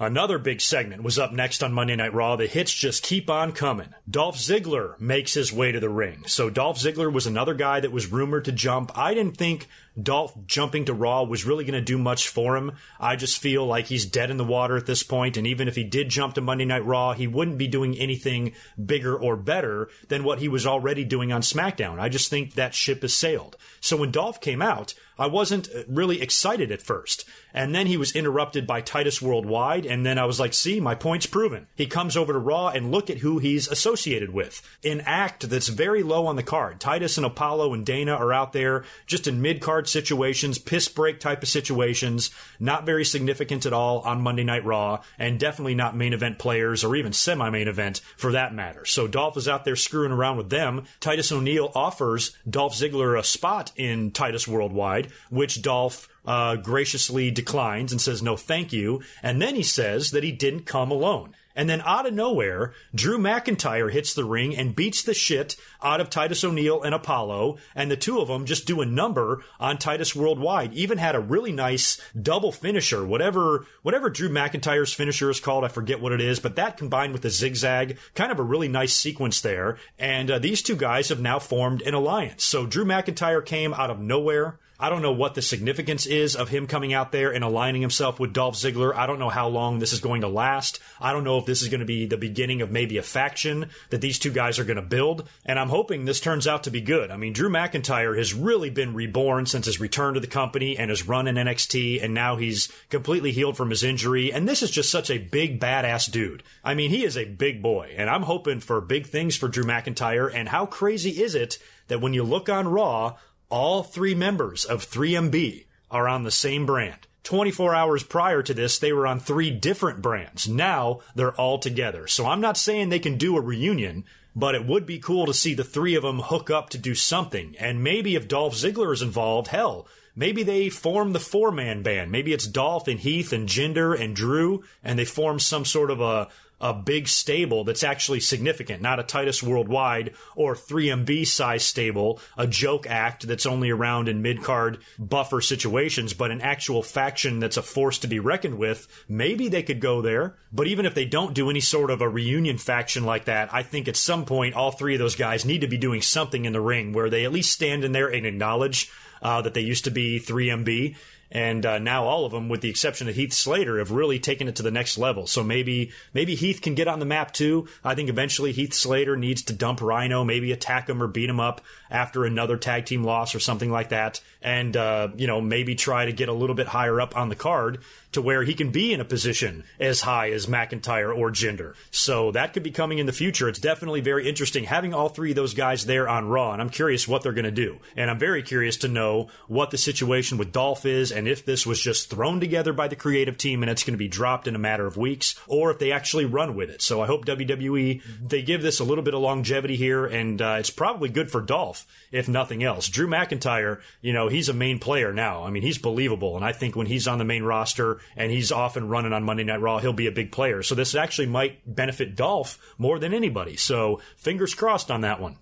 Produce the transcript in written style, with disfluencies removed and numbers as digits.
Another big segment was up next on Monday Night Raw. The hits just keep on coming. Dolph Ziggler makes his way to the ring. So Dolph Ziggler was another guy that was rumored to jump. I didn't think Dolph jumping to Raw was really going to do much for him. I just feel like he's dead in the water at this point, and even if he did jump to Monday Night Raw, he wouldn't be doing anything bigger or better than what he was already doing on SmackDown. I just think that ship has sailed. So when Dolph came out, I wasn't really excited at first. And then he was interrupted by Titus Worldwide, and then I was like, see, my point's proven. He comes over to Raw, and look at who he's associated with. An act that's very low on the card. Titus and Apollo and Dana are out there just in mid-card situations, piss break type of situations, not very significant at all on Monday Night Raw, and definitely not main event players or even semi-main event for that matter. So Dolph is out there screwing around with them. Titus O'Neil offers Dolph Ziggler a spot in Titus Worldwide, which Dolph graciously declines and says no thank you, and then he says that he didn't come alone. And then out of nowhere, Drew McIntyre hits the ring and beats the shit out of Titus O'Neil and Apollo, and the two of them just do a number on Titus Worldwide. Even had a really nice double finisher, whatever Drew McIntyre's finisher is called, I forget what it is, but that combined with the zigzag, kind of a really nice sequence there. And these two guys have now formed an alliance. So Drew McIntyre came out of nowhere. I don't know what the significance is of him coming out there and aligning himself with Dolph Ziggler. I don't know how long this is going to last. I don't know if this is going to be the beginning of maybe a faction that these two guys are going to build. And I'm hoping this turns out to be good. I mean, Drew McIntyre has really been reborn since his return to the company and his run in NXT. And now he's completely healed from his injury. And this is just such a big, badass dude. I mean, he is a big boy. And I'm hoping for big things for Drew McIntyre. And how crazy is it that when you look on Raw, all three members of 3MB are on the same brand. 24 hours prior to this, they were on three different brands. Now, they're all together. So I'm not saying they can do a reunion, but it would be cool to see the three of them hook up to do something. And maybe if Dolph Ziggler is involved, hell, maybe they form the four-man band. Maybe it's Dolph and Heath and Jinder and Drew, and they form some sort of a big stable that's actually significant, not a Titus Worldwide or 3MB size stable, a joke act that's only around in mid-card buffer situations, but an actual faction that's a force to be reckoned with. Maybe they could go there. But even if they don't do any sort of a reunion faction like that, I think at some point all three of those guys need to be doing something in the ring where they at least stand in there and acknowledge that they used to be 3MB. And now all of them, with the exception of Heath Slater, have really taken it to the next level. So maybe Heath can get on the map too. I think eventually Heath Slater needs to dump Rhino, maybe attack him or beat him up after another tag team loss or something like that. And, maybe try to get a little bit higher up on the card to where he can be in a position as high as McIntyre or Jinder. So that could be coming in the future. It's definitely very interesting having all three of those guys there on Raw, and I'm curious what they're going to do. And I'm very curious to know what the situation with Dolph is, and if this was just thrown together by the creative team and it's going to be dropped in a matter of weeks, or if they actually run with it. So I hope WWE, they give this a little bit of longevity here, and it's probably good for Dolph, if nothing else. Drew McIntyre, he's a main player now. I mean, he's believable, and I think when he's on the main roster and he's off and running on Monday Night Raw, he'll be a big player. So this actually might benefit Dolph more than anybody. So fingers crossed on that one.